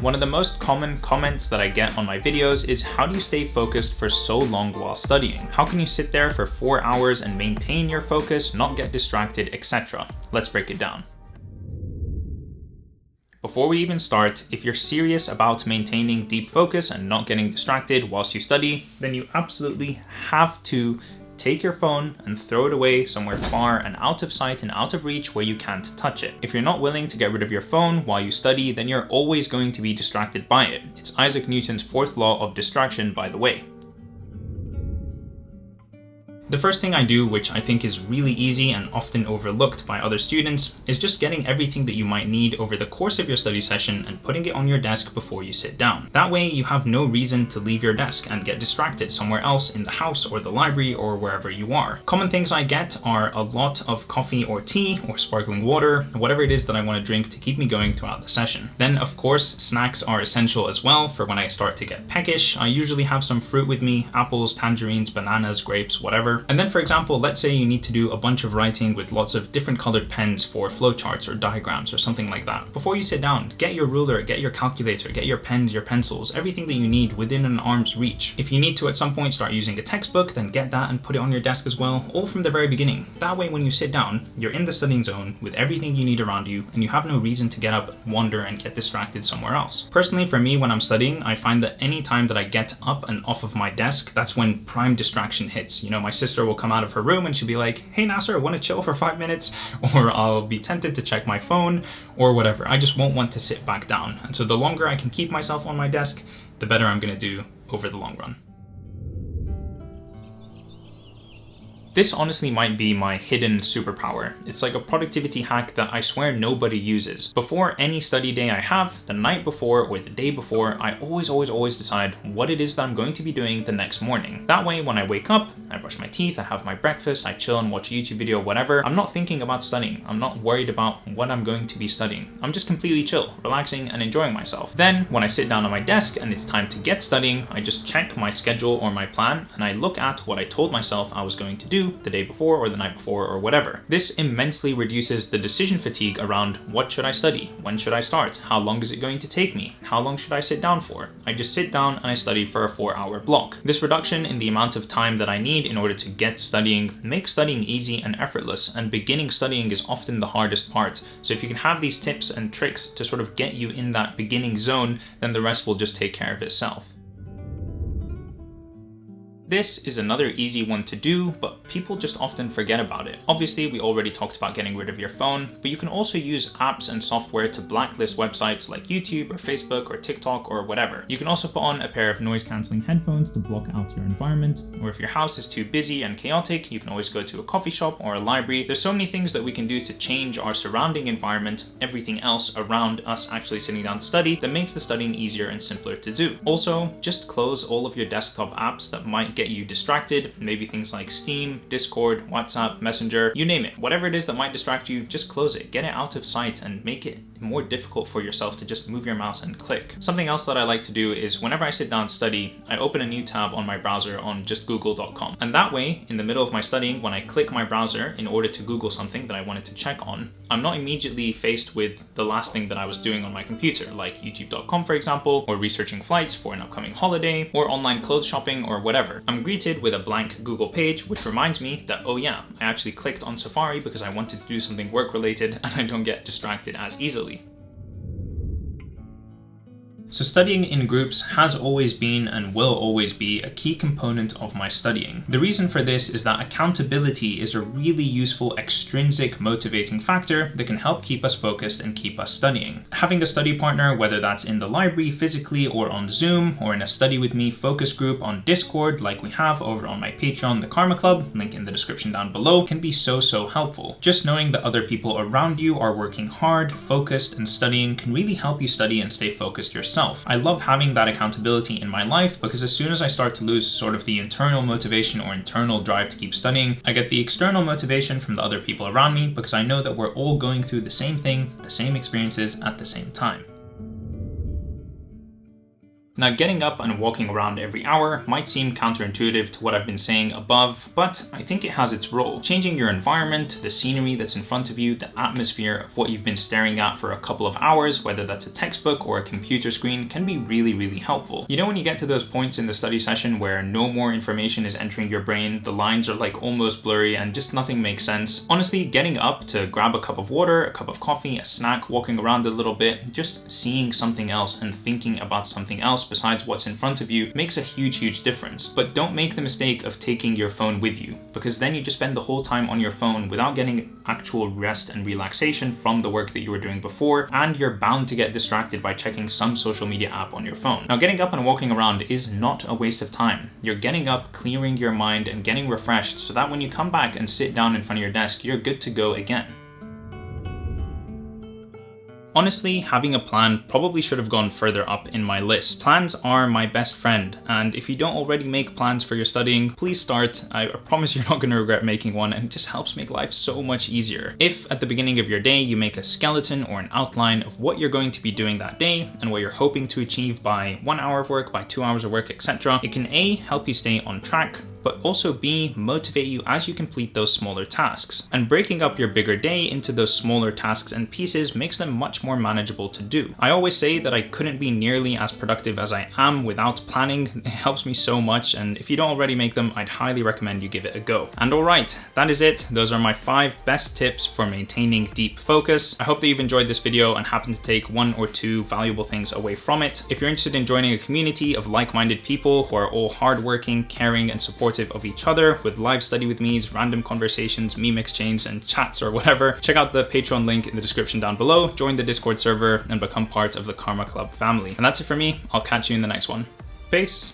One of the most common comments that I get on my videos is, how do you stay focused for so long while studying? How can you sit there for 4 hours and maintain your focus, not get distracted, etc.? Let's break it down. Before we even start, if you're serious about maintaining deep focus and not getting distracted whilst you study, then you absolutely have to take your phone and throw it away somewhere far and out of sight and out of reach where you can't touch it. If you're not willing to get rid of your phone while you study, then you're always going to be distracted by it. It's Isaac Newton's fourth law of distraction, by the way. The first thing I do, which I think is really easy and often overlooked by other students, is just getting everything that you might need over the course of your study session and putting it on your desk before you sit down. That way you have no reason to leave your desk and get distracted somewhere else in the house or the library or wherever you are. Common things I get are a lot of coffee or tea or sparkling water, whatever it is that I want to drink to keep me going throughout the session. Then of course, snacks are essential as well for when I start to get peckish. I usually have some fruit with me, apples, tangerines, bananas, grapes, whatever. And then for example, let's say you need to do a bunch of writing with lots of different colored pens for flowcharts or diagrams or something like that. Before you sit down, get your ruler, get your calculator, get your pens, your pencils, everything that you need within an arm's reach. If you need to at some point start using a textbook, then get that and put it on your desk as well, all from the very beginning. That way when you sit down, you're in the studying zone with everything you need around you and you have no reason to get up, wander and get distracted somewhere else. Personally, for me, when I'm studying, I find that any time that I get up and off of my desk, that's when prime distraction hits. You know, my sister will come out of her room and she'll be like, "Hey Nasser, want to chill for 5 minutes?" Or I'll be tempted to check my phone or whatever. I just won't want to sit back down. And so the longer I can keep myself on my desk, the better I'm going to do over the long run. This honestly might be my hidden superpower. It's like a productivity hack that I swear nobody uses. Before any study day I have, the night before or the day before, I always decide what it is that I'm going to be doing the next morning. That way, when I wake up, I brush my teeth, I have my breakfast, I chill and watch a YouTube video, whatever. I'm not thinking about studying. I'm not worried about what I'm going to be studying. I'm just completely chill, relaxing and enjoying myself. Then, when I sit down at my desk and it's time to get studying, I just check my schedule or my plan and I look at what I told myself I was going to do the day before or the night before or whatever. This immensely reduces the decision fatigue around what should I study, when should I start, how long is it going to take me, how long should I sit down for. I just sit down and I study for a 4-hour block. This reduction in the amount of time that I need in order to get studying makes studying easy and effortless, and beginning studying is often the hardest part. So if you can have these tips and tricks to sort of get you in that beginning zone, then the rest will just take care of itself. This is another easy one to do, but people just often forget about it. Obviously, we already talked about getting rid of your phone, but you can also use apps and software to blacklist websites like YouTube or Facebook or TikTok or whatever. You can also put on a pair of noise-canceling headphones to block out your environment, or if your house is too busy and chaotic, you can always go to a coffee shop or a library. There's so many things that we can do to change our surrounding environment, everything else around us actually sitting down to study, that makes the studying easier and simpler to do. Also, just close all of your desktop apps that might get you distracted, maybe things like Steam, Discord, WhatsApp, Messenger, you name it. Whatever it is that might distract you, just close it, get it out of sight and make it more difficult for yourself to just move your mouse and click. Something else that I like to do is whenever I sit down to study, I open a new tab on my browser on just google.com. And that way, in the middle of my studying, when I click my browser in order to Google something that I wanted to check on, I'm not immediately faced with the last thing that I was doing on my computer, like youtube.com for example, or researching flights for an upcoming holiday, or online clothes shopping or whatever. I'm greeted with a blank Google page, which reminds me that, oh yeah, I actually clicked on Safari because I wanted to do something work related and I don't get distracted as easily. So studying in groups has always been and will always be a key component of my studying. The reason for this is that accountability is a really useful extrinsic motivating factor that can help keep us focused and keep us studying. Having a study partner, whether that's in the library physically or on Zoom or in a study with me focus group on Discord like we have over on my Patreon, the Karma Club, link in the description down below, can be so helpful. Just knowing that other people around you are working hard, focused, and studying can really help you study and stay focused yourself. I love having that accountability in my life because as soon as I start to lose sort of the internal motivation or internal drive to keep studying, I get the external motivation from the other people around me because I know that we're all going through the same thing, the same experiences at the same time. Now, getting up and walking around every hour might seem counterintuitive to what I've been saying above, but I think it has its role. Changing your environment, the scenery that's in front of you, the atmosphere of what you've been staring at for a couple of hours, whether that's a textbook or a computer screen, can be really, really helpful. You know, when you get to those points in the study session where no more information is entering your brain, the lines are like almost blurry and just nothing makes sense. Honestly, getting up to grab a cup of water, a cup of coffee, a snack, walking around a little bit, just seeing something else and thinking about something else besides what's in front of you makes a huge difference. But don't make the mistake of taking your phone with you, because then you just spend the whole time on your phone without getting actual rest and relaxation from the work that you were doing before, and you're bound to get distracted by checking some social media app on your phone. Now, getting up and walking around is not a waste of time. You're getting up, clearing your mind, and getting refreshed so that when you come back and sit down in front of your desk, you're good to go again. Honestly, having a plan probably should have gone further up in my list. Plans are my best friend, and if you don't already make plans for your studying, please start. I promise you're not going to regret making one, and it just helps make life so much easier. If at the beginning of your day you make a skeleton or an outline of what you're going to be doing that day and what you're hoping to achieve by 1 hour of work, by 2 hours of work, etc., it can A, help you stay on track, but also B, motivate you as you complete those smaller tasks. And breaking up your bigger day into those smaller tasks and pieces makes them much more manageable to do. I always say that I couldn't be nearly as productive as I am without planning. It helps me so much, and if you don't already make them, I'd highly recommend you give it a go. And alright, that is it. Those are my 5 best tips for maintaining deep focus. I hope that you've enjoyed this video and happen to take 1 or 2 valuable things away from it. If you're interested in joining a community of like-minded people who are all hardworking, caring, and supportive of each other with live study with me's, random conversations, meme exchange, and chats or whatever, check out the Patreon link in the description down below, join the Discord server, and become part of the Karma Club family. And that's it for me. I'll catch you in the next one. Peace.